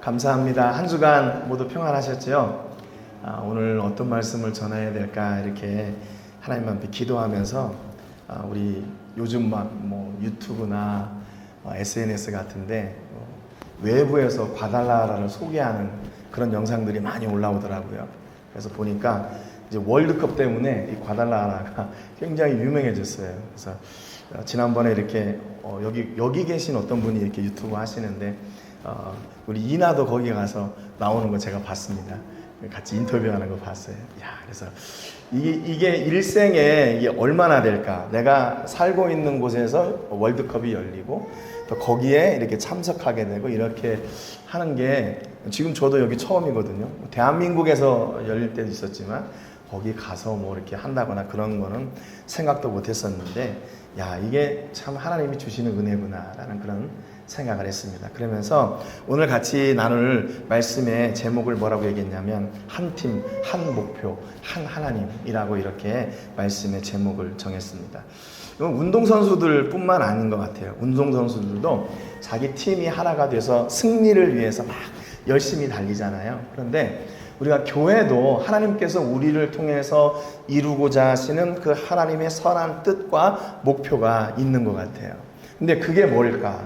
감사합니다. 한 주간 모두 평안하셨죠? 오늘 어떤 말씀을 전해야 될까 이렇게 하나님 앞에 기도하면서 우리 요즘 뭐 유튜브나 SNS 같은데 외부에서 과달라라를 소개하는 그런 영상들이 많이 올라오더라고요. 그래서 보니까 이제 월드컵 때문에 이 과달라라가 굉장히 유명해졌어요. 그래서 지난번에 이렇게 여기 계신 어떤 분이 이렇게 유튜브 하시는데 우리 이나도 거기 가서 나오는 거 제가 봤습니다. 같이 인터뷰하는 거 봤어요. 야, 그래서 이게 일생에 이게 얼마나 될까? 내가 살고 있는 곳에서 월드컵이 열리고 또 거기에 이렇게 참석하게 되고 이렇게 하는 게 지금 저도 여기 처음이거든요. 대한민국에서 열릴 때도 있었지만 거기 가서 뭐 이렇게 한다거나 그런 거는 생각도 못 했었는데, 야, 이게 참 하나님이 주시는 은혜구나라는 그런 생각을 했습니다. 그러면서 오늘 같이 나눌 말씀의 제목을 뭐라고 얘기했냐면 한 팀, 한 목표, 한 하나님이라고 이렇게 말씀의 제목을 정했습니다. 이건 운동선수들 뿐만 아닌 것 같아요. 운동선수들도 자기 팀이 하나가 돼서 승리를 위해서 막 열심히 달리잖아요. 그런데 우리가 교회도 하나님께서 우리를 통해서 이루고자 하시는 그 하나님의 선한 뜻과 목표가 있는 것 같아요. 근데 그게 뭘까?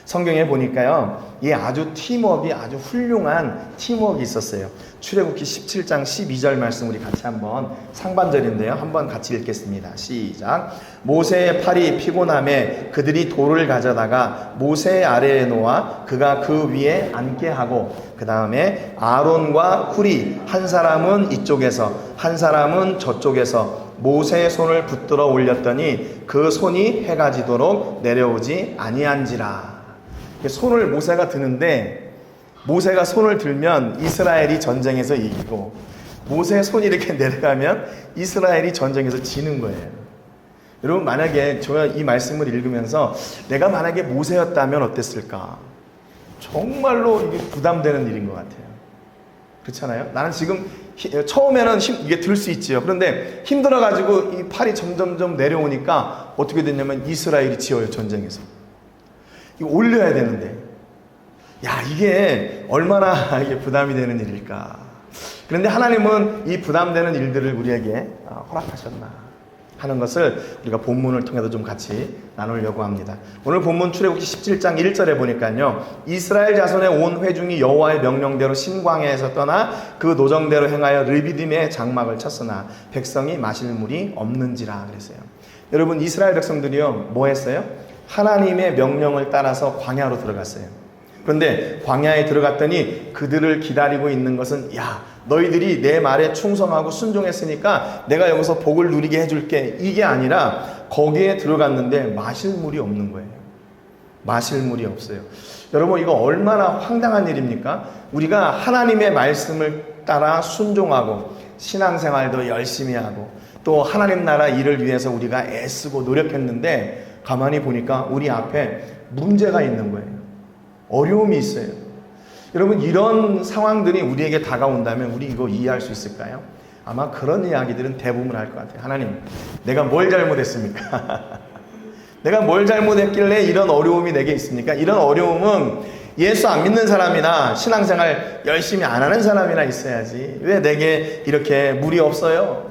성경에 보니까요, 이 아주 팀워크가 아주 훌륭한 팀워크가 있었어요. 출애굽기 17장 12절 말씀 우리 같이 한번 상반절인데요. 한번 같이 읽겠습니다. 시작. 모세의 팔이 피곤함에 그들이 돌을 가져다가 모세 아래에 놓아 그가 그 위에 앉게 하고 그 다음에 아론과 훌이 한 사람은 이쪽에서 한 사람은 저쪽에서 모세의 손을 붙들어 올렸더니 그 손이 해가 지도록 내려오지 아니한지라. 손을 모세가 드는데 모세가 손을 들면 이스라엘이 전쟁에서 이기고 모세의 손이 이렇게 내려가면 이스라엘이 전쟁에서 지는 거예요. 여러분, 만약에 제가 이 말씀을 읽으면서 내가 만약에 모세였다면 어땠을까? 정말로 이게 부담되는 일인 것 같아요. 그렇잖아요? 나는 지금 처음에는 이게 들 수 있지요. 그런데 힘들어가지고 이 팔이 점점점 내려오니까 어떻게 됐냐면 이스라엘이 지어요, 전쟁에서. 이거 올려야 되는데, 야, 이게 얼마나 이게 부담이 되는 일일까. 그런데 하나님은 이 부담되는 일들을 우리에게 허락하셨나 하는 것을 우리가 본문을 통해서 좀 같이 나누려고 합니다. 오늘 본문 출애굽기 17장 1절에 보니까요, 이스라엘 자손의 온 회중이 여호와의 명령대로 신광야에서 떠나 그 노정대로 행하여 르비딤의 장막을 쳤으나 백성이 마실 물이 없는지라 그랬어요. 여러분, 이스라엘 백성들이요, 뭐 했어요? 하나님의 명령을 따라서 광야로 들어갔어요. 그런데 광야에 들어갔더니 그들을 기다리고 있는 것은, 야, 너희들이 내 말에 충성하고 순종했으니까 내가 여기서 복을 누리게 해줄게, 이게 아니라 거기에 들어갔는데 마실 물이 없는 거예요. 마실 물이 없어요. 여러분, 이거 얼마나 황당한 일입니까? 우리가 하나님의 말씀을 따라 순종하고 신앙생활도 열심히 하고 또 하나님 나라 일을 위해서 우리가 애쓰고 노력했는데 가만히 보니까 우리 앞에 문제가 있는 거예요. 어려움이 있어요. 여러분, 이런 상황들이 우리에게 다가온다면 우리 이거 이해할 수 있을까요? 아마 그런 이야기들은 대부분 할 것 같아요. 하나님, 내가 뭘 잘못했습니까? 내가 뭘 잘못했길래 이런 어려움이 내게 있습니까? 이런 어려움은 예수 안 믿는 사람이나 신앙생활 열심히 안 하는 사람이나 있어야지. 왜 내게 이렇게 물이 없어요?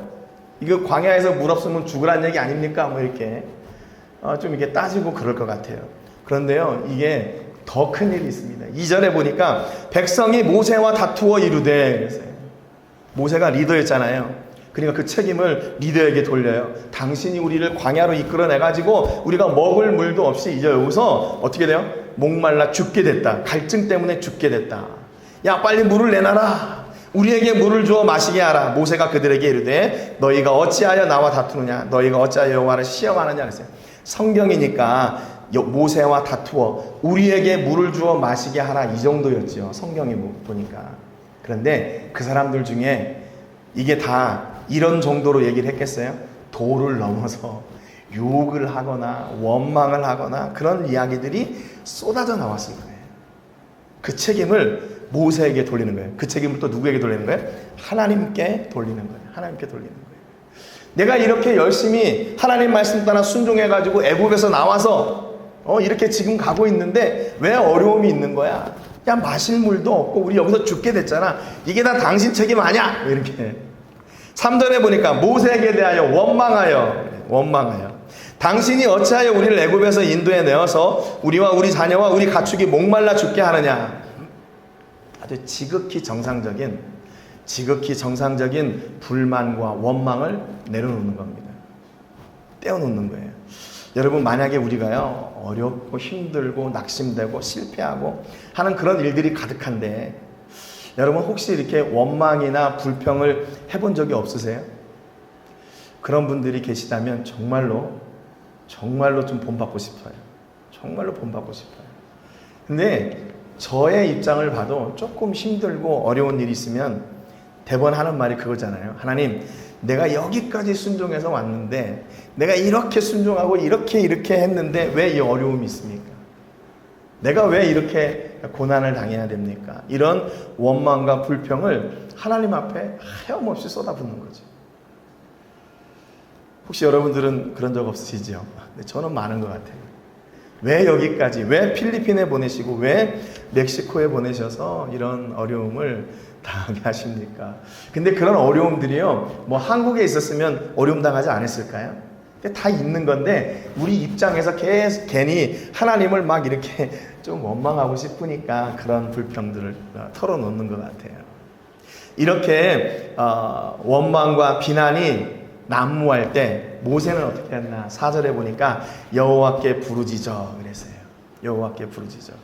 이거 광야에서 물 없으면 죽으란 얘기 아닙니까? 뭐 이렇게 좀 이렇게 따지고 그럴 것 같아요. 그런데요, 이게 더 큰 일이 있습니다. 2절에 보니까 백성이 모세와 다투어 이르되 그랬어요. 모세가 리더였잖아요. 그러니까 그 책임을 리더에게 돌려요. 당신이 우리를 광야로 이끌어내가지고 우리가 먹을 물도 없이 이제 여기서 어떻게 돼요? 목말라 죽게 됐다. 갈증 때문에 죽게 됐다. 야, 빨리 물을 내놔라. 우리에게 물을 주어 마시게 하라. 모세가 그들에게 이르되 너희가 어찌하여 나와 다투느냐? 너희가 어찌하여 여호와를 시험하느냐? 그랬어요. 성경이니까 모세와 다투어 우리에게 물을 주어 마시게 하라, 이 정도였죠. 성경이 보니까. 그런데 그 사람들 중에 이게 다 이런 정도로 얘기를 했겠어요? 도를 넘어서 욕을 하거나 원망을 하거나 그런 이야기들이 쏟아져 나왔을 거예요. 그 책임을 모세에게 돌리는 거예요. 그 책임을 또 누구에게 돌리는 거예요? 하나님께 돌리는 거예요. 하나님께 돌리는 거예요. 내가 이렇게 열심히 하나님 말씀 따라 순종해가지고 애굽에서 나와서 이렇게 지금 가고 있는데 왜 어려움이 있는 거야? 야, 마실 물도 없고 우리 여기서 죽게 됐잖아. 이게 다 당신 책임 아니야? 이렇게. 3절에 보니까 모세에게 대하여 원망하여 당신이 어찌하여 우리를 애굽에서 인도해 내어서 우리와 우리 자녀와 우리 가축이 목말라 죽게 하느냐. 아주 지극히 정상적인 불만과 원망을 내려놓는 겁니다. 떼어놓는 거예요. 여러분, 만약에 우리가요, 어렵고 힘들고 낙심되고 실패하고 하는 그런 일들이 가득한데, 여러분 혹시 이렇게 원망이나 불평을 해본 적이 없으세요? 그런 분들이 계시다면 정말로 좀 본받고 싶어요. 정말로 본받고 싶어요. 근데 저의 입장을 봐도 조금 힘들고 어려운 일이 있으면 대번 하는 말이 그거잖아요. 하나님, 내가 여기까지 순종해서 왔는데, 내가 이렇게 순종하고 이렇게 했는데 왜 이 어려움이 있습니까? 내가 왜 이렇게 고난을 당해야 됩니까? 이런 원망과 불평을 하나님 앞에 하염없이 쏟아붓는 거죠. 혹시 여러분들은 그런 적 없으시죠? 네, 저는 많은 것 같아요. 왜 여기까지, 왜 필리핀에 보내시고 왜 멕시코에 보내셔서 이런 어려움을 당하게 하십니까? 근데 그런 어려움들이요, 뭐 한국에 있었으면 어려움 당하지 않았을까요? 다 있는 건데 우리 입장에서 계속 괜히 하나님을 막 이렇게 좀 원망하고 싶으니까 그런 불평들을 털어놓는 것 같아요. 이렇게 원망과 비난이 난무할 때 모세는 어떻게 했나? 4절에 보니까 여호와께 부르짖어 그랬어요. 여호와께 부르짖어.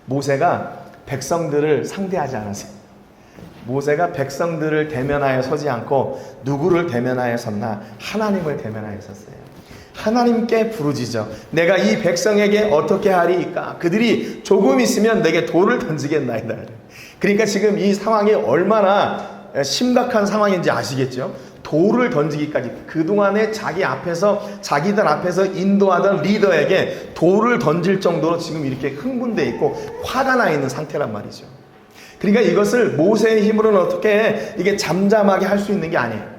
모세가 백성들을 상대하지 않았어요. 모세가 백성들을 대면하여 서지 않고 누구를 대면하여 섰나? 하나님을 대면하여 섰어요. 하나님께 부르짖어. 내가 이 백성에게 어떻게 하리이까? 그들이 조금 있으면 내게 돌을 던지겠나이다. 그러니까 지금 이 상황이 얼마나 심각한 상황인지 아시겠죠? 돌을 던지기까지, 그동안에 자기들 앞에서 인도하던 리더에게 돌을 던질 정도로 지금 이렇게 흥분되어 있고 화가 나 있는 상태란 말이죠. 그러니까 이것을 모세의 힘으로는 어떻게 이게 잠잠하게 할 수 있는 게 아니에요.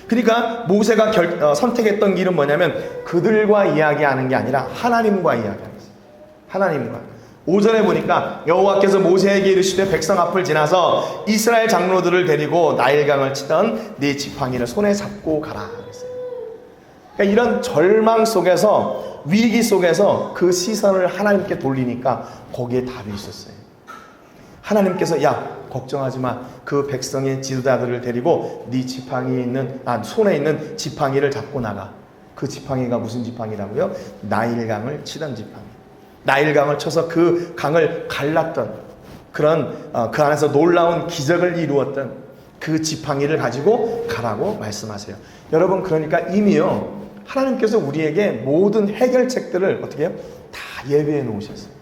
그러니까 모세가 선택했던 길은 뭐냐면 그들과 이야기하는 게 아니라 하나님과 이야기하는 거예요. 하나님과. 5절에 보니까 여호와께서 모세에게 이르시되 백성 앞을 지나서 이스라엘 장로들을 데리고 나일강을 치던 네 지팡이를 손에 잡고 가라 그랬어요. 그러니까 이런 절망 속에서, 위기 속에서 그 시선을 하나님께 돌리니까 거기에 답이 있었어요. 하나님께서 야, 걱정하지 마. 그 백성의 지도자들을 데리고 네 손에 있는 지팡이를 잡고 나가. 그 지팡이가 무슨 지팡이라고요? 나일강을 치던 지팡이. 나일강을 쳐서 그 강을 갈랐던 그런 그 안에서 놀라운 기적을 이루었던 그 지팡이를 가지고 가라고 말씀하세요. 여러분, 그러니까 이미요, 하나님께서 우리에게 모든 해결책들을 어떻게 해요? 다 예비해 놓으셨어요.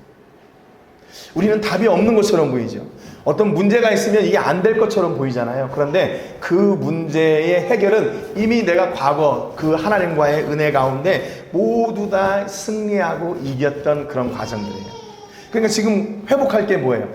우리는 답이 없는 것처럼 보이죠. 어떤 문제가 있으면 이게 안 될 것처럼 보이잖아요. 그런데 그 문제의 해결은 이미 내가 과거 그 하나님과의 은혜 가운데 모두 다 승리하고 이겼던 그런 과정들이에요. 그러니까 지금 회복할 게 뭐예요?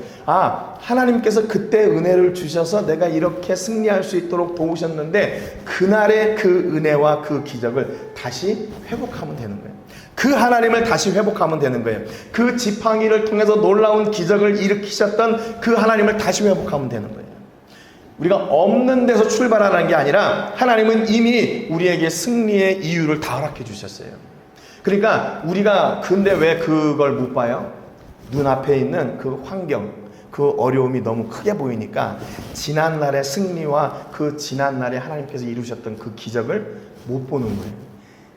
하나님께서 그때 은혜를 주셔서 내가 이렇게 승리할 수 있도록 도우셨는데 그날의 그 은혜와 그 기적을 다시 회복하면 되는 거예요. 그 하나님을 다시 회복하면 되는 거예요. 그 지팡이를 통해서 놀라운 기적을 일으키셨던 그 하나님을 다시 회복하면 되는 거예요. 우리가 없는 데서 출발하는 게 아니라 하나님은 이미 우리에게 승리의 이유를 다 허락해 주셨어요. 그러니까 우리가 근데 왜 그걸 못 봐요? 눈앞에 있는 그 환경, 그 어려움이 너무 크게 보이니까 지난날의 승리와 그 지난날에 하나님께서 이루셨던 그 기적을 못 보는 거예요.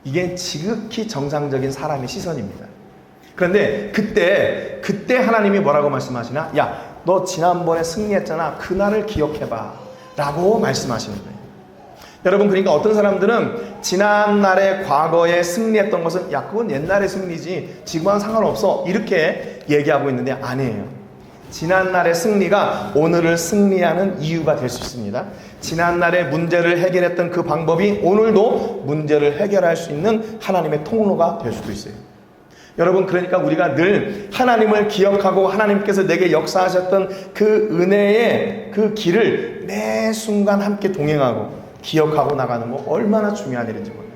이게 지극히 정상적인 사람의 시선입니다. 그런데 그때 하나님이 뭐라고 말씀하시나? 야, 너 지난번에 승리했잖아. 그날을 기억해봐 라고 말씀하시는 거예요. 여러분, 그러니까 어떤 사람들은 지난날의 과거에 승리했던 것은 야, 그건 옛날의 승리지 지금은 상관없어 이렇게 얘기하고 있는데 아니에요. 지난날의 승리가 오늘을 승리하는 이유가 될 수 있습니다. 지난날의 문제를 해결했던 그 방법이 오늘도 문제를 해결할 수 있는 하나님의 통로가 될 수도 있어요. 여러분, 그러니까 우리가 늘 하나님을 기억하고 하나님께서 내게 역사하셨던 그 은혜의 그 길을 매 순간 함께 동행하고 기억하고 나가는 거 얼마나 중요한 일인지 몰라요.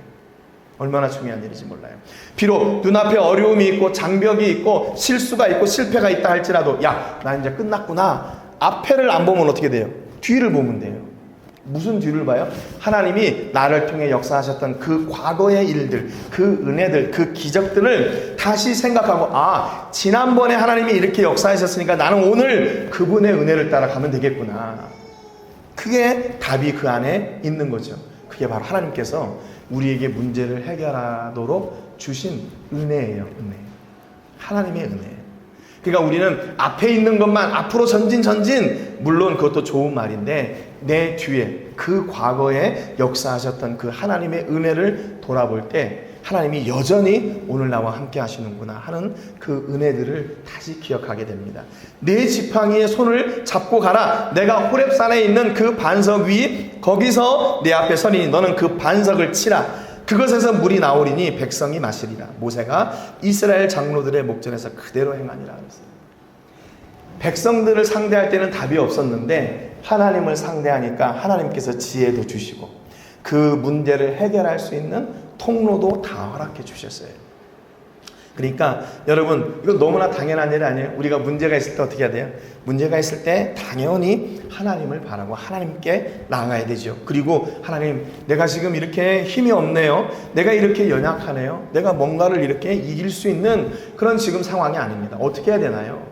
얼마나 중요한 일인지 몰라요. 비록 눈앞에 어려움이 있고 장벽이 있고 실수가 있고 실패가 있다 할지라도 야, 나 이제 끝났구나. 앞에를 안 보면 어떻게 돼요? 뒤를 보면 돼요. 무슨 뒤를 봐요? 하나님이 나를 통해 역사하셨던 그 과거의 일들, 그 은혜들, 그 기적들을 다시 생각하고 아, 지난번에 하나님이 이렇게 역사하셨으니까 나는 오늘 그분의 은혜를 따라가면 되겠구나. 그게 답이 그 안에 있는 거죠. 그게 바로 하나님께서 우리에게 문제를 해결하도록 주신 은혜예요. 은혜. 하나님의 은혜. 그러니까 우리는 앞에 있는 것만 앞으로 전진 물론 그것도 좋은 말인데 내 뒤에 그 과거에 역사하셨던 그 하나님의 은혜를 돌아볼 때 하나님이 여전히 오늘 나와 함께 하시는구나 하는 그 은혜들을 다시 기억하게 됩니다. 내 지팡이에 손을 잡고 가라. 내가 호렙산에 있는 그 반석 위 거기서 내 앞에 서리니 너는 그 반석을 치라. 그것에서 물이 나오리니 백성이 마시리라. 모세가 이스라엘 장로들의 목전에서 그대로 행하니라 그랬어요. 백성들을 상대할 때는 답이 없었는데 하나님을 상대하니까 하나님께서 지혜도 주시고 그 문제를 해결할 수 있는 통로도 다 허락해 주셨어요. 그러니까 여러분 이거 너무나 당연한 일 아니에요? 우리가 문제가 있을 때 어떻게 해야 돼요? 문제가 있을 때 당연히 하나님을 바라고 하나님께 나아가야 되죠. 그리고 하나님 내가 지금 이렇게 힘이 없네요. 내가 이렇게 연약하네요. 내가 뭔가를 이렇게 이길 수 있는 그런 지금 상황이 아닙니다. 어떻게 해야 되나요?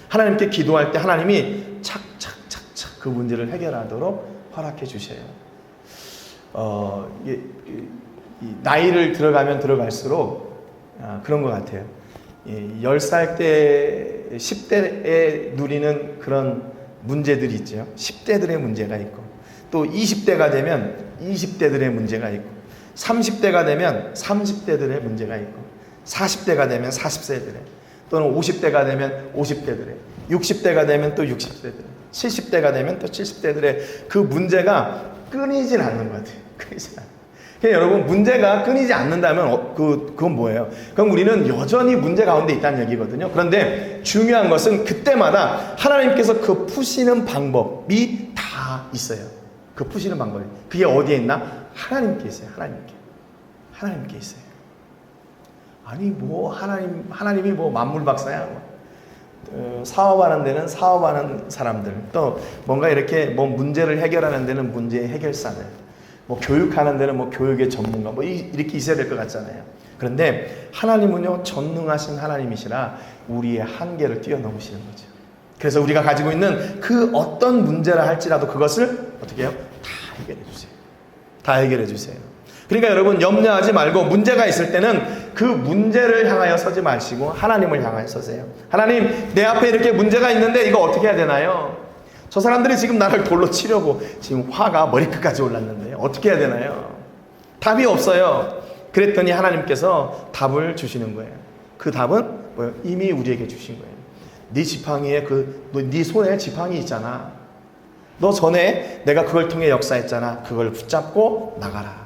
하나님께 기도할 때 하나님이 착착착착 그 문제를 해결하도록 허락해 주셔요. 나이를 들어가면 들어갈수록 그런 것 같아요. 10살 때 10대에 누리는 그런 문제들이 있죠. 10대들의 문제가 있고 또 20대가 되면 20대들의 문제가 있고 30대가 되면 30대들의 문제가 있고 40대가 되면 40세들의 또는 50대가 되면 50대들의 60대가 되면 또 60대들의 70대가 되면 또 70대들의 그 문제가 끊이진 않는 것 같아요. 끊이진 않아요. 여러분 문제가 끊이지 않는다면 그건 뭐예요? 그럼 우리는 여전히 문제 가운데 있다는 얘기거든요. 그런데 중요한 것은 그때마다 하나님께서 그 푸시는 방법이 다 있어요. 그 푸시는 방법이. 그게 어디에 있나? 하나님께 있어요. 하나님께 있어요. 아니 뭐 하나님이 뭐 만물박사야. 사업하는 데는 사업하는 사람들, 또 뭔가 이렇게 뭐 문제를 해결하는 데는 문제 해결사들, 뭐 교육하는 데는 뭐 교육의 전문가 뭐 이렇게 있어야 될 것 같잖아요. 그런데 하나님은요 전능하신 하나님이시라 우리의 한계를 뛰어넘으시는 거죠. 그래서 우리가 가지고 있는 그 어떤 문제라 할지라도 그것을 어떻게 해요? 다 해결해 주세요. 다 해결해 주세요. 그러니까 여러분 염려하지 말고 문제가 있을 때는 그 문제를 향하여 서지 마시고 하나님을 향하여 서세요. 하나님 내 앞에 이렇게 문제가 있는데 이거 어떻게 해야 되나요? 저 사람들이 지금 나를 돌로 치려고 지금 화가 머리끝까지 올랐는데 어떻게 해야 되나요? 답이 없어요. 그랬더니 하나님께서 답을 주시는 거예요. 그 답은 뭐예요? 이미 우리에게 주신 거예요. 네 지팡이에 네 손에 지팡이 있잖아. 너 전에 내가 그걸 통해 역사했잖아. 그걸 붙잡고 나가라.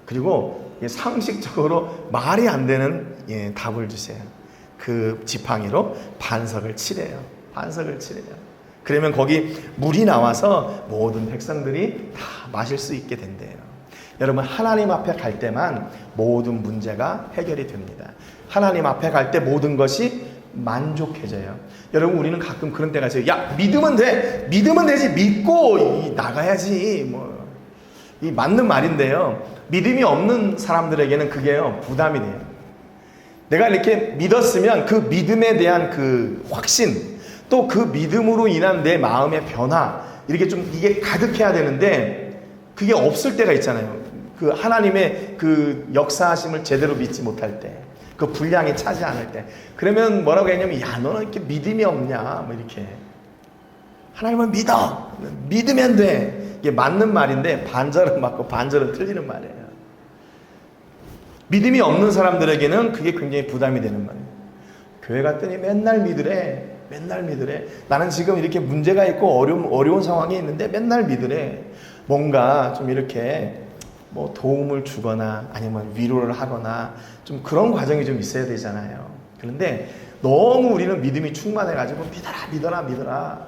그리고 상식적으로 말이 안 되는 답을 주세요. 그 지팡이로 반석을 치래요. 반석을 치래요. 그러면 거기 물이 나와서 모든 백성들이 다 마실 수 있게 된대요. 여러분 하나님 앞에 갈 때만 모든 문제가 해결이 됩니다. 하나님 앞에 갈 때 모든 것이 만족해져요. 여러분 우리는 가끔 그런 때가 있어요. 야 믿으면 돼. 믿으면 되지. 믿고 나가야지. 이 맞는 말인데요. 믿음이 없는 사람들에게는 그게요 부담이 돼요. 내가 이렇게 믿었으면 그 믿음에 대한 그 확신 또 그 믿음으로 인한 내 마음의 변화 이렇게 좀 이게 가득해야 되는데 그게 없을 때가 있잖아요. 그 하나님의 그 역사하심을 제대로 믿지 못할 때, 그 분량이 차지 않을 때, 그러면 뭐라고 했냐면 야 너는 이렇게 믿음이 없냐 뭐 이렇게. 하나님을 믿으면 돼. 이게 맞는 말인데 반절은 맞고 반절은 틀리는 말이에요. 믿음이 없는 사람들에게는 그게 굉장히 부담이 되는 말이에요. 교회 갔더니 맨날 믿으래. 나는 지금 이렇게 문제가 있고 어려운 상황이 있는데 맨날 믿으래. 뭔가 좀 이렇게 뭐 도움을 주거나 아니면 위로를 하거나 좀 그런 과정이 좀 있어야 되잖아요. 그런데 너무 우리는 믿음이 충만해가지고 믿어라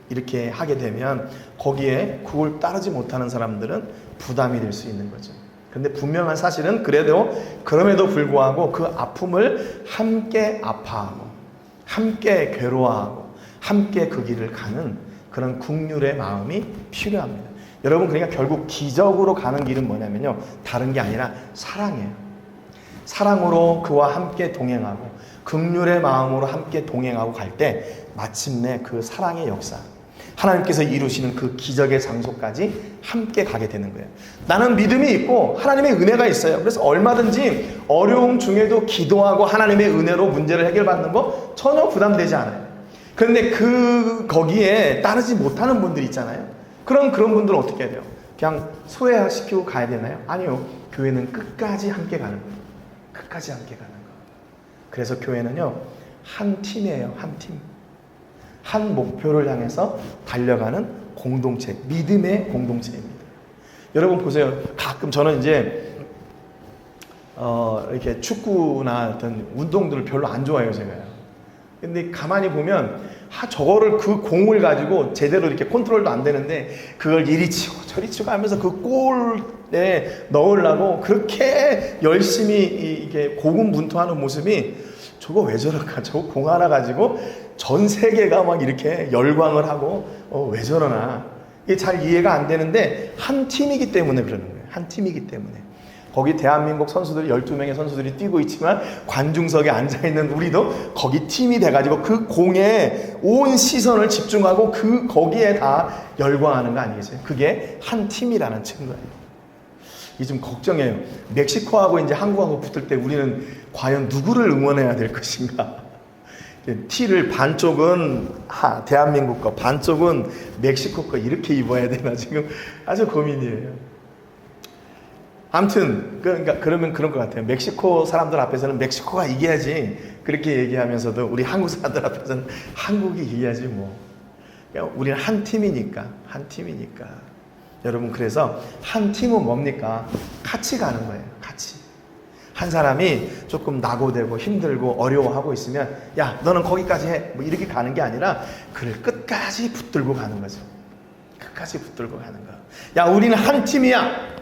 이렇게 하게 되면 거기에 그걸 따르지 못하는 사람들은 부담이 될 수 있는 거죠. 근데 분명한 사실은 그럼에도 불구하고 그 아픔을 함께 아파하고 함께 괴로워하고 함께 그 길을 가는 그런 국률의 마음이 필요합니다. 여러분, 그러니까 결국 기적으로 가는 길은 뭐냐면요, 다른 게 아니라 사랑이에요. 사랑으로 그와 함께 동행하고 긍휼의 마음으로 함께 동행하고 갈 때 마침내 그 사랑의 역사, 하나님께서 이루시는 그 기적의 장소까지 함께 가게 되는 거예요. 나는 믿음이 있고 하나님의 은혜가 있어요. 그래서 얼마든지 어려움 중에도 기도하고 하나님의 은혜로 문제를 해결받는 거 전혀 부담되지 않아요. 그런데 거기에 따르지 못하는 분들 있잖아요. 그런 분들은 어떻게 해야 돼요? 그냥 소외시키고 가야 되나요? 아니요. 교회는 끝까지 함께 가는 거예요. 끝까지 함께 가는 거. 그래서 교회는요, 한 팀이에요. 한 팀. 한 목표를 향해서 달려가는 공동체, 믿음의 공동체입니다. 여러분 보세요. 가끔 저는 이제 이렇게 축구나 어떤 운동들을 별로 안 좋아해요, 제가요. 근데 가만히 보면 저거를 그 공을 가지고 제대로 이렇게 컨트롤도 안 되는데 그걸 이리 치고 저리 치고 하면서 그 골에 넣으려고 그렇게 열심히 이게 고군분투하는 모습이, 저거 왜 저럴까? 저거 공 하나 가지고 전 세계가 막 이렇게 열광을 하고 왜 저러나, 이게 잘 이해가 안 되는데 한 팀이기 때문에 그러는 거예요. 한 팀이기 때문에. 거기 대한민국 선수들이 12명의 선수들이 뛰고 있지만 관중석에 앉아있는 우리도 거기 팀이 돼가지고 그 공에 온 시선을 집중하고 거기에 다 열광하는 거 아니겠어요? 그게 한 팀이라는 증거예요. 이게 좀 걱정해요. 멕시코하고 이제 한국하고 붙을 때 우리는 과연 누구를 응원해야 될 것인가? 티를 반쪽은 대한민국 거, 반쪽은 멕시코 거 이렇게 입어야 되나 지금 아주 고민이에요. 아무튼 그러면 그런 것 같아요. 멕시코 사람들 앞에서는 멕시코가 이겨야지 그렇게 얘기하면서도 우리 한국 사람들 앞에서는 한국이 이겨야지 뭐. 우리는 한 팀이니까. 여러분, 그래서 한 팀은 뭡니까? 같이 가는 거예요. 같이. 한 사람이 조금 낙오되고 힘들고 어려워하고 있으면 야, 너는 거기까지 해. 뭐 이렇게 가는 게 아니라 그를 끝까지 붙들고 가는 거죠. 끝까지 붙들고 가는 거. 야, 우리는 한 팀이야.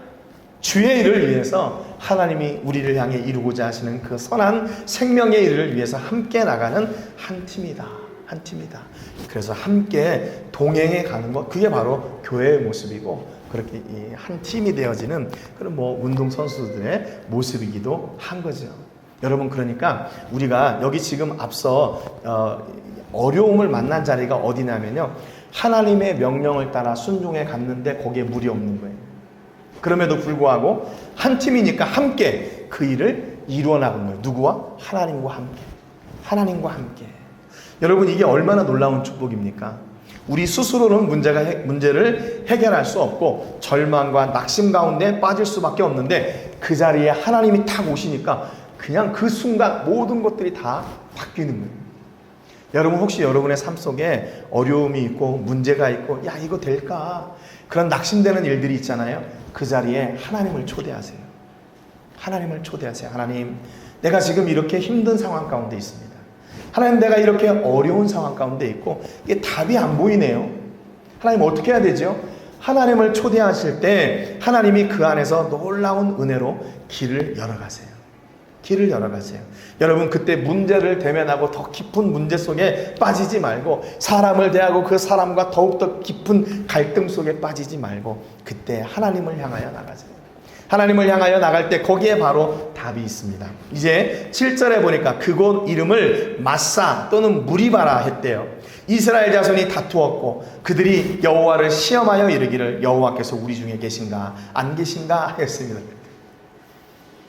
주의 일을 위해서 하나님이 우리를 향해 이루고자 하시는 그 선한 생명의 일을 위해서 함께 나가는 한 팀이다. 한 팀이다. 그래서 함께 동행해 가는 것, 그게 바로 교회의 모습이고, 그렇게 한 팀이 되어지는 그런 운동 선수들의 모습이기도 한 거죠. 여러분, 그러니까 우리가 여기 지금 앞서 어려움을 만난 자리가 어디냐면요, 하나님의 명령을 따라 순종해 갔는데 거기에 물이 없는 거예요. 그럼에도 불구하고 한 팀이니까 함께 그 일을 이루어 나간 거예요. 누구와? 하나님과 함께. 하나님과 함께. 여러분, 이게 얼마나 놀라운 축복입니까? 우리 스스로는 문제를 해결할 수 없고 절망과 낙심 가운데 빠질 수밖에 없는데, 그 자리에 하나님이 탁 오시니까 그냥 그 순간 모든 것들이 다 바뀌는 거예요. 여러분, 혹시 여러분의 삶 속에 어려움이 있고 문제가 있고 야, 이거 될까? 그런 낙심되는 일들이 있잖아요. 그 자리에 하나님을 초대하세요. 하나님을 초대하세요. 하나님, 내가 지금 이렇게 힘든 상황 가운데 있습니다. 하나님, 내가 이렇게 어려운 상황 가운데 있고 이게 답이 안 보이네요. 하나님, 어떻게 해야 되죠? 하나님을 초대하실 때 하나님이 그 안에서 놀라운 은혜로 길을 열어가세요. 길을 열어가세요. 여러분, 그때 문제를 대면하고 더 깊은 문제 속에 빠지지 말고, 사람을 대하고 그 사람과 더욱더 깊은 갈등 속에 빠지지 말고 그때 하나님을 향하여 나가세요. 하나님을 향하여 나갈 때 거기에 바로 답이 있습니다. 이제 7절에 보니까 그곳 이름을 마사 또는 무리바라 했대요. 이스라엘 자손이 다투었고 그들이 여호와를 시험하여 이르기를 여호와께서 우리 중에 계신가 안 계신가 하였습니다.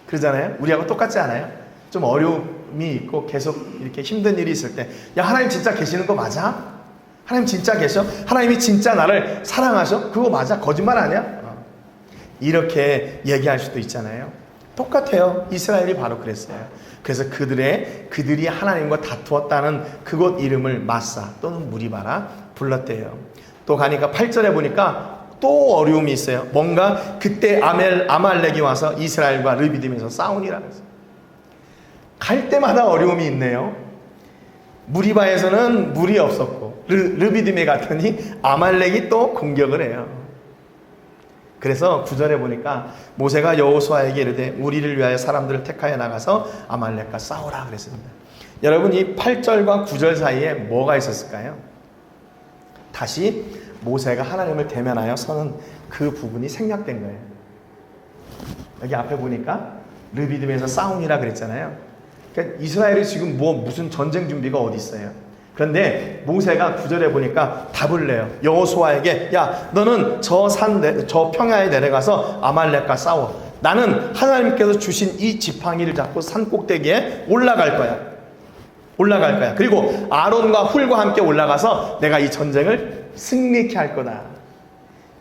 그러잖아요. 우리하고 똑같지 않아요? 좀 어려움이 있고 계속 이렇게 힘든 일이 있을 때, 야, 하나님 진짜 계시는 거 맞아? 하나님 진짜 계셔? 하나님이 진짜 나를 사랑하셔? 그거 맞아? 거짓말 아니야? 이렇게 얘기할 수도 있잖아요. 똑같아요. 이스라엘이 바로 그랬어요. 그래서 그들이 하나님과 다투었다는 그곳 이름을 마사 또는 무리바라 불렀대요. 또 가니까 8절에 보니까 또 어려움이 있어요. 뭔가 그때 아말렉이 와서 이스라엘과 르비딤에서 싸우니라 그랬어요. 갈 때마다 어려움이 있네요. 무리바에서는 물이 없었고 르비딤에 갔더니 아말렉이 또 공격을 해요. 그래서 9절에 보니까 모세가 여호수아에게 이르되 우리를 위하여 사람들을 택하여 나가서 아말렉과 싸우라 그랬습니다. 여러분, 이 8절과 9절 사이에 뭐가 있었을까요? 다시 모세가 하나님을 대면하여 서는 그 부분이 생략된 거예요. 여기 앞에 보니까 르비딤에서 싸움이라 그랬잖아요. 그러니까 이스라엘이 지금 무슨 전쟁 준비가 어디 있어요? 그런데 모세가 9절에 보니까 답을 내요. 여호수아에게, 야, 너는 저 평야에 내려가서 아말렉과 싸워. 나는 하나님께서 주신 이 지팡이를 잡고 산 꼭대기에 올라갈 거야. 그리고 아론과 훌과 함께 올라가서 내가 이 전쟁을 승리케 할 거다.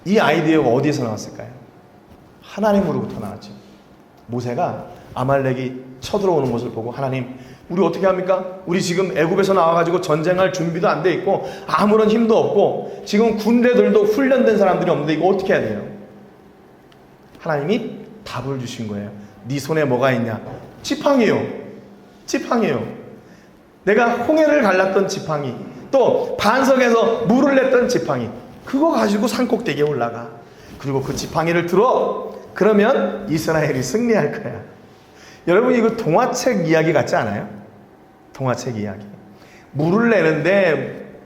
이 아이디어가 어디에서 나왔을까요? 하나님으로부터 나왔죠. 모세가 아말렉이 쳐들어오는 것을 보고, 하나님, 우리 어떻게 합니까? 우리 지금 애굽에서 나와가지고 전쟁할 준비도 안 돼 있고 아무런 힘도 없고 지금 군대들도 훈련된 사람들이 없는데 이거 어떻게 해야 돼요? 하나님이 답을 주신 거예요. 네 손에 뭐가 있냐? 지팡이요. 내가 홍해를 갈랐던 지팡이, 또 반석에서 물을 냈던 지팡이, 그거 가지고 산꼭대기에 올라가. 그리고 그 지팡이를 들어. 그러면 이스라엘이 승리할 거야. 여러분, 이거 동화책 이야기 같지 않아요? 동화책 이야기. 물을 내는데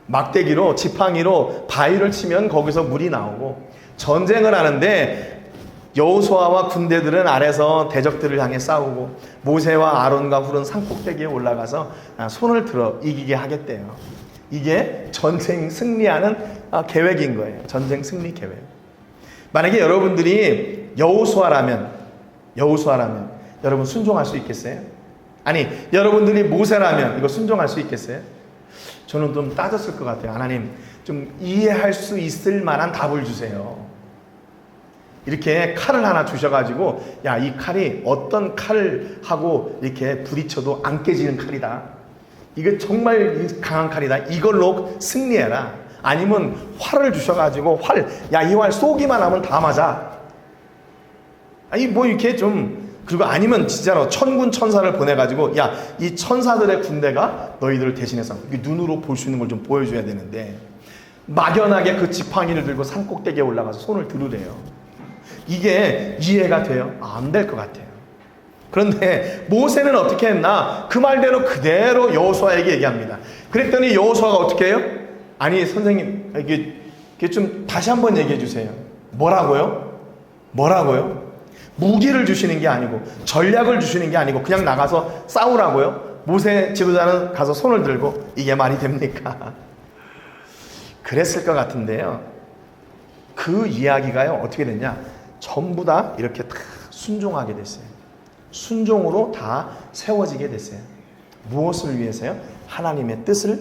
막대기로, 지팡이로 바위를 치면 거기서 물이 나오고, 전쟁을 하는데 여호수아와 군대들은 아래서 대적들을 향해 싸우고, 모세와 아론과 훌은 산꼭대기에 올라가서 손을 들어 이기게 하겠대요. 이게 전쟁 승리하는 계획인 거예요. 전쟁 승리 계획. 만약에 여러분들이 여호수아라면 여러분 순종할 수 있겠어요? 아니, 여러분들이 모세라면 이거 순종할 수 있겠어요? 저는 좀 따졌을 것 같아요. 하나님, 좀 이해할 수 있을 만한 답을 주세요. 이렇게 칼을 하나 주셔가지고, 야, 이 칼이 어떤 칼하고 이렇게 부딪혀도 안 깨지는 칼이다. 이거 정말 강한 칼이다. 이걸로 승리해라. 아니면 활을 주셔가지고, 야, 이 활 쏘기만 하면 다 맞아. 아니, 뭐 이렇게 좀, 그리고 아니면 진짜로 천군 천사를 보내가지고, 야, 이 천사들의 군대가 너희들을 대신해서 눈으로 볼 수 있는 걸 좀 보여줘야 되는데, 막연하게 그 지팡이를 들고 산꼭대기에 올라가서 손을 들으래요. 이게 이해가 돼요? 안 될 것 같아요. 그런데 모세는 어떻게 했나? 그 말대로 그대로 여호수아에게 얘기합니다. 그랬더니 여호수아가 어떻게 해요? 아니, 선생님, 이게 좀 다시 한번 얘기해 주세요. 뭐라고요? 무기를 주시는 게 아니고, 전략을 주시는 게 아니고 그냥 나가서 싸우라고요? 모세 지도자는 가서 손을 들고, 이게 말이 됩니까? 그랬을 것 같은데요. 그 이야기가요, 어떻게 됐냐? 전부 다 이렇게 다 순종하게 됐어요. 순종으로 다 세워지게 됐어요. 무엇을 위해서요? 하나님의 뜻을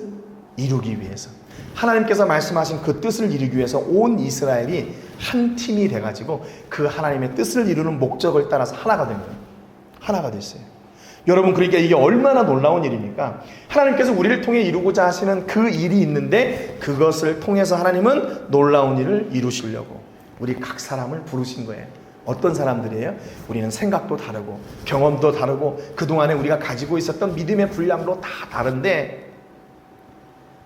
이루기 위해서. 하나님께서 말씀하신 그 뜻을 이루기 위해서 온 이스라엘이 한 팀이 돼가지고 그 하나님의 뜻을 이루는 목적을 따라서 하나가 된 거예요. 하나가 됐어요. 여러분, 그러니까 이게 얼마나 놀라운 일입니까? 하나님께서 우리를 통해 이루고자 하시는 그 일이 있는데, 그것을 통해서 하나님은 놀라운 일을 이루시려고 우리 각 사람을 부르신 거예요. 어떤 사람들이에요? 우리는 생각도 다르고 경험도 다르고 그동안에 우리가 가지고 있었던 믿음의 분량도 다 다른데,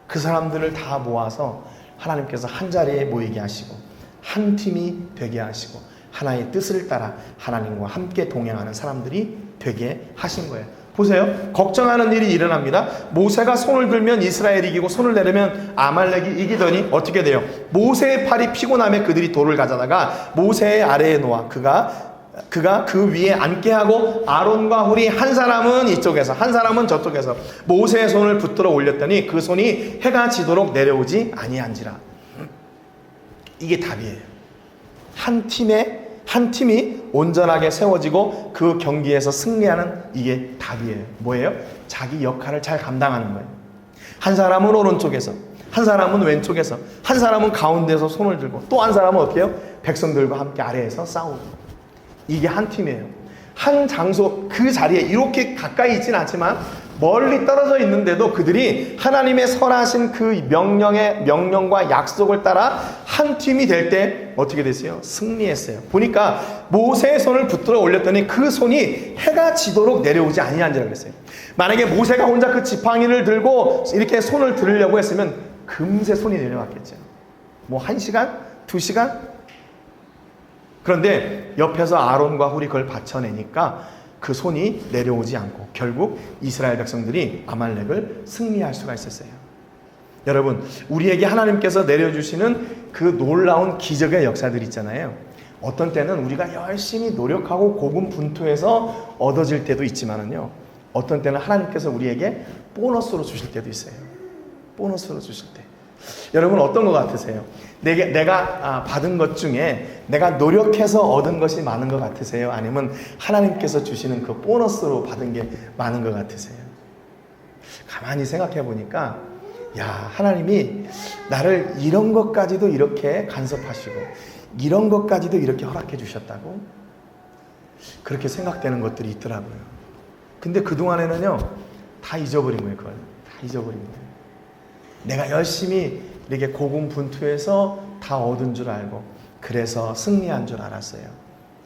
그 사람들을 다 모아서 하나님께서 한 자리에 모이게 하시고 한 팀이 되게 하시고 하나의 뜻을 따라 하나님과 함께 동행하는 사람들이 되게 하신 거예요. 보세요. 걱정하는 일이 일어납니다. 모세가 손을 들면 이스라엘이 이기고 손을 내리면 아말렉이 이기더니 어떻게 돼요? 모세의 팔이 피곤함에 그들이 돌을 가져다가 모세의 아래에 놓아 그가 그 위에 앉게 하고, 아론과 훌이 한 사람은 이쪽에서 한 사람은 저쪽에서 모세의 손을 붙들어 올렸더니 그 손이 해가 지도록 내려오지 아니한지라. 이게 답이에요. 한 팀이 온전하게 세워지고 그 경기에서 승리하는, 이게 답이에요. 뭐예요? 자기 역할을 잘 감당하는 거예요. 한 사람은 오른쪽에서, 한 사람은 왼쪽에서, 한 사람은 가운데서 손을 들고, 또 한 사람은 어떻게 해요? 백성들과 함께 아래에서 싸우고. 이게 한 팀이에요. 한 장소, 그 자리에 이렇게 가까이 있진 않지만 멀리 떨어져 있는데도 그들이 하나님의 설하신 그 명령과 약속을 따라 한 팀이 될 때 어떻게 됐어요? 승리했어요. 보니까 모세의 손을 붙들어 올렸더니 그 손이 해가 지도록 내려오지 아니한지라 그랬어요. 만약에 모세가 혼자 그 지팡이를 들고 이렇게 손을 들으려고 했으면 금세 손이 내려왔겠죠. 뭐 1시간? 2시간? 그런데 옆에서 아론과 훌이 그걸 받쳐내니까 그 손이 내려오지 않고 결국 이스라엘 백성들이 아말렉을 승리할 수가 있었어요. 여러분, 우리에게 하나님께서 내려주시는 그 놀라운 기적의 역사들 있잖아요. 어떤 때는 우리가 열심히 노력하고 고군분투해서 얻어질 때도 있지만은요, 어떤 때는 하나님께서 우리에게 보너스로 주실 때도 있어요. 보너스로 주실 때. 여러분, 어떤 것 같으세요? 내가 받은 것 중에 내가 노력해서 얻은 것이 많은 것 같으세요? 아니면 하나님께서 주시는 그 보너스로 받은 게 많은 것 같으세요? 가만히 생각해 보니까, 야, 하나님이 나를 이런 것까지도 이렇게 간섭하시고 이런 것까지도 이렇게 허락해 주셨다고? 그렇게 생각되는 것들이 있더라고요. 근데 그동안에는요, 다 잊어버린 거예요. 그걸 다 잊어버린 거예요. 내가 열심히 이렇게 고군분투해서 다 얻은 줄 알고 그래서 승리한 줄 알았어요.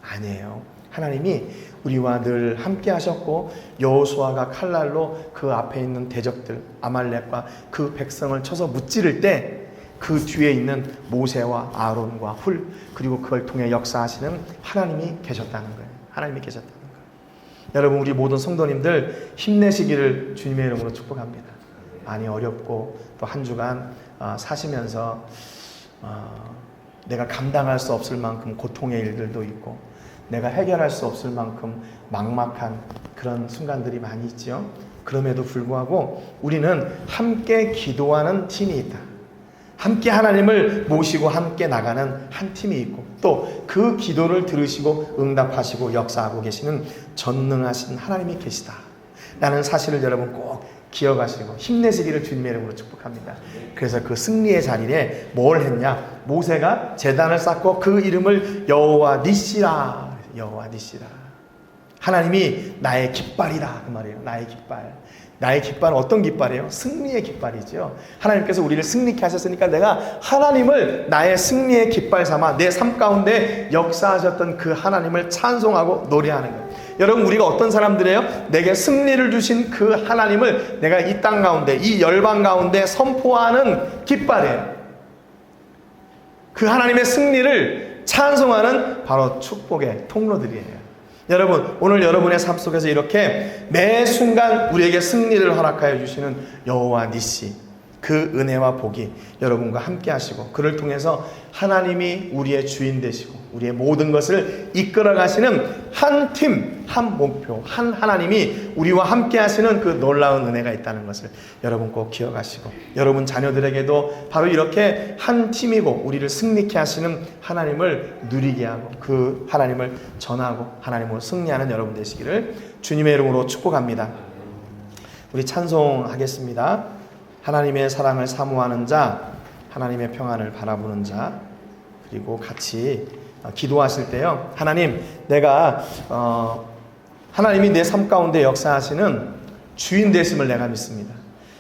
아니에요. 하나님이 우리와 늘 함께 하셨고 여호수아가 칼날로 그 앞에 있는 대적들 아말렉과 그 백성을 쳐서 무찌를 때 그 뒤에 있는 모세와 아론과 훌, 그리고 그걸 통해 역사하시는 하나님이 계셨다는 거예요. 하나님이 계셨다는 거예요. 여러분, 우리 모든 성도님들 힘내시기를 주님의 이름으로 축복합니다. 많이 어렵고 또 한 주간 사시면서 내가 감당할 수 없을 만큼 고통의 일들도 있고 내가 해결할 수 없을 만큼 막막한 그런 순간들이 많이 있죠. 그럼에도 불구하고 우리는 함께 기도하는 팀이 있다. 함께 하나님을 모시고 함께 나가는 한 팀이 있고 또 그 기도를 들으시고 응답하시고 역사하고 계시는 전능하신 하나님이 계시다. 라는 사실을 여러분 꼭 기억하시고 힘내시기를 주님의 이름으로 축복합니다. 그래서 그 승리의 자리에 뭘 했냐? 모세가 제단을 쌓고 그 이름을 여호와 니시라. 여호와 니시라. 하나님이 나의 깃발이다. 그 말이에요. 나의 깃발. 나의 깃발은 어떤 깃발이에요? 승리의 깃발이죠. 하나님께서 우리를 승리케 하셨으니까 내가 하나님을 나의 승리의 깃발 삼아 내 삶 가운데 역사하셨던 그 하나님을 찬송하고 노래하는 거예요. 여러분, 우리가 어떤 사람들이에요? 내게 승리를 주신 그 하나님을 내가 이 땅 가운데, 이 열방 가운데 선포하는 깃발이에요. 그 하나님의 승리를 찬송하는 바로 축복의 통로들이에요. 여러분, 오늘 여러분의 삶 속에서 이렇게 매 순간 우리에게 승리를 허락하여 주시는 여호와 니시, 그 은혜와 복이 여러분과 함께 하시고 그를 통해서 하나님이 우리의 주인 되시고 우리의 모든 것을 이끌어 가시는 한 팀, 한 목표, 한 하나님이 우리와 함께 하시는 그 놀라운 은혜가 있다는 것을 여러분 꼭 기억하시고 여러분 자녀들에게도 바로 이렇게 한 팀이고 우리를 승리케 하시는 하나님을 누리게 하고 그 하나님을 전하고 하나님으로 승리하는 여러분 되시기를 주님의 이름으로 축복합니다. 우리 찬송하겠습니다. 하나님의 사랑을 사모하는 자, 하나님의 평안을 바라보는 자, 그리고 같이 기도하실 때요. 하나님, 내가 하나님이 내 삶 가운데 역사하시는 주인 되심을 내가 믿습니다.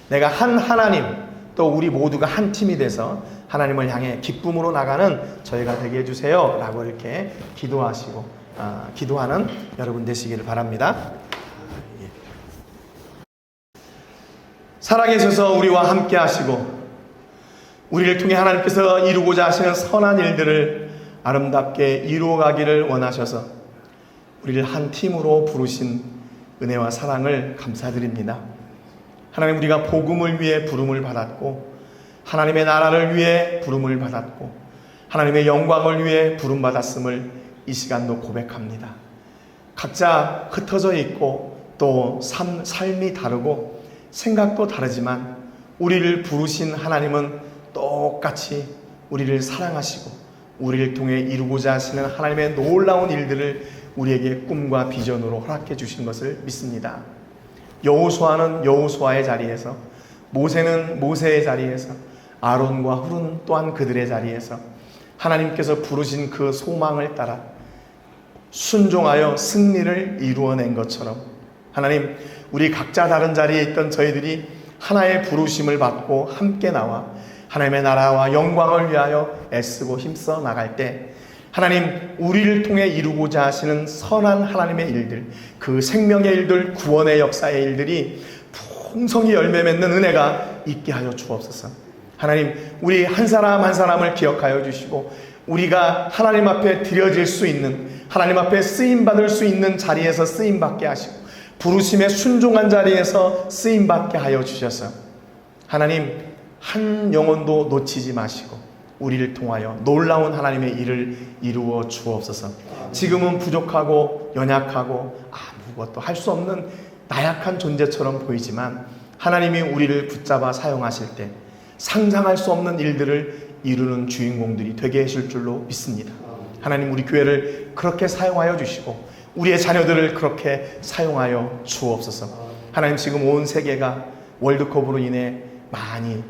내가 한 하나님, 또 우리 모두가 한 팀이 돼서 하나님을 향해 기쁨으로 나가는 저희가 되게 해주세요 라고 이렇게 기도하시고 기도하는 여러분 되시기를 바랍니다. 살아계셔서 우리와 함께 하시고 우리를 통해 하나님께서 이루고자 하시는 선한 일들을 아름답게 이루어가기를 원하셔서 우리를 한 팀으로 부르신 은혜와 사랑을 감사드립니다. 하나님, 우리가 복음을 위해 부름을 받았고 하나님의 나라를 위해 부름을 받았고 하나님의 영광을 위해 부름받았음을 이 시간도 고백합니다. 각자 흩어져 있고 또 삶이 다르고 생각도 다르지만 우리를 부르신 하나님은 똑같이 우리를 사랑하시고 우리를 통해 이루고자 하시는 하나님의 놀라운 일들을 우리에게 꿈과 비전으로 허락해 주신 것을 믿습니다. 여호수아는 여호수아의 자리에서, 모세는 모세의 자리에서, 아론과 훌은 또한 그들의 자리에서 하나님께서 부르신 그 소망을 따라 순종하여 승리를 이루어낸 것처럼 하나님, 우리 각자 다른 자리에 있던 저희들이 하나의 부르심을 받고 함께 나와 하나님의 나라와 영광을 위하여 애쓰고 힘써 나갈 때 하나님, 우리를 통해 이루고자 하시는 선한 하나님의 일들, 그 생명의 일들, 구원의 역사의 일들이 풍성히 열매 맺는 은혜가 있게 하여 주옵소서. 하나님, 우리 한 사람 한 사람을 기억하여 주시고 우리가 하나님 앞에 드려질 수 있는, 하나님 앞에 쓰임받을 수 있는 자리에서 쓰임받게 하시고 부르심에 순종한 자리에서 쓰임받게 하여 주셔서 하나님 한 영혼도 놓치지 마시고 우리를 통하여 놀라운 하나님의 일을 이루어 주옵소서. 지금은 부족하고 연약하고 아무것도 할 수 없는 나약한 존재처럼 보이지만 하나님이 우리를 붙잡아 사용하실 때 상상할 수 없는 일들을 이루는 주인공들이 되게 하실 줄로 믿습니다. 하나님 우리 교회를 그렇게 사용하여 주시고 우리의 자녀들을 그렇게 사용하여 주옵소서. 하나님 지금 온 세계가 월드컵으로 인해 많이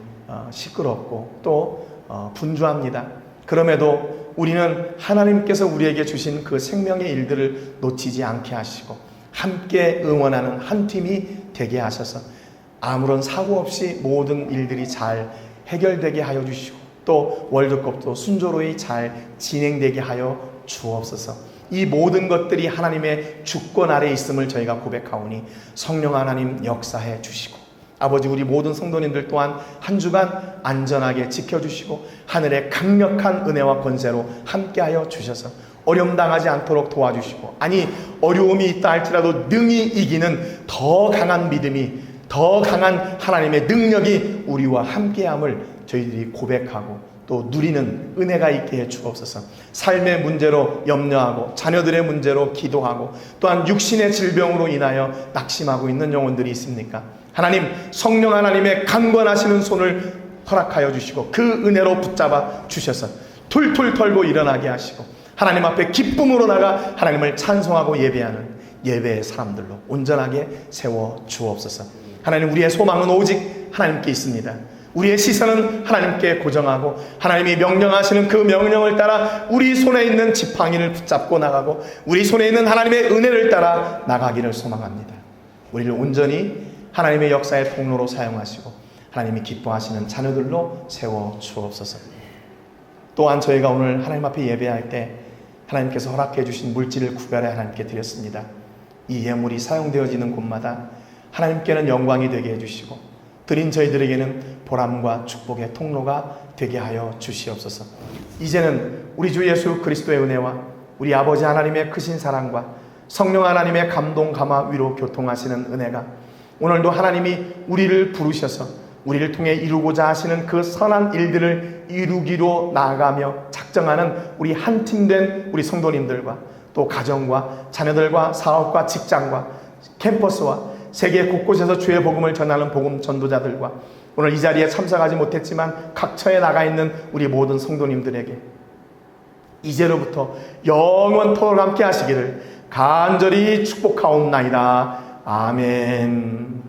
시끄럽고 또 분주합니다. 그럼에도 우리는 하나님께서 우리에게 주신 그 생명의 일들을 놓치지 않게 하시고 함께 응원하는 한 팀이 되게 하셔서 아무런 사고 없이 모든 일들이 잘 해결되게 하여 주시고 또 월드컵도 순조로이 잘 진행되게 하여 주옵소서. 이 모든 것들이 하나님의 주권 아래에 있음을 저희가 고백하오니 성령 하나님 역사해 주시고 아버지 우리 모든 성도님들 또한 한 주간 안전하게 지켜주시고 하늘의 강력한 은혜와 권세로 함께하여 주셔서 어려움 당하지 않도록 도와주시고 아니 어려움이 있다 할지라도 능히 이기는 더 강한 믿음이 더 강한 하나님의 능력이 우리와 함께함을 저희들이 고백하고 또 누리는 은혜가 있게 해 주옵소서. 삶의 문제로 염려하고 자녀들의 문제로 기도하고 또한 육신의 질병으로 인하여 낙심하고 있는 영혼들이 있습니까? 하나님 성령 하나님의 강권하시는 손을 허락하여 주시고 그 은혜로 붙잡아 주셔서 툴툴 털고 일어나게 하시고 하나님 앞에 기쁨으로 나가 하나님을 찬송하고 예배하는 예배의 사람들로 온전하게 세워 주옵소서. 하나님 우리의 소망은 오직 하나님께 있습니다. 우리의 시선은 하나님께 고정하고 하나님이 명령하시는 그 명령을 따라 우리 손에 있는 지팡이를 붙잡고 나가고 우리 손에 있는 하나님의 은혜를 따라 나가기를 소망합니다. 우리를 온전히 하나님의 역사의 통로로 사용하시고 하나님이 기뻐하시는 자녀들로 세워 주옵소서. 또한 저희가 오늘 하나님 앞에 예배할 때 하나님께서 허락해 주신 물질을 구별해 하나님께 드렸습니다. 이 예물이 사용되어지는 곳마다 하나님께는 영광이 되게 해주시고 드린 저희들에게는 보람과 축복의 통로가 되게 하여 주시옵소서. 이제는 우리 주 예수 그리스도의 은혜와 우리 아버지 하나님의 크신 사랑과 성령 하나님의 감동, 감화, 위로, 교통하시는 은혜가 오늘도 하나님이 우리를 부르셔서 우리를 통해 이루고자 하시는 그 선한 일들을 이루기로 나아가며 작정하는 우리 한 팀 된 우리 성도님들과 또 가정과 자녀들과 사업과 직장과 캠퍼스와 세계 곳곳에서 주의 복음을 전하는 복음 전도자들과 오늘 이 자리에 참석하지 못했지만 각처에 나가 있는 우리 모든 성도님들에게 이제로부터 영원토록 함께 하시기를 간절히 축복하옵나이다. 아멘.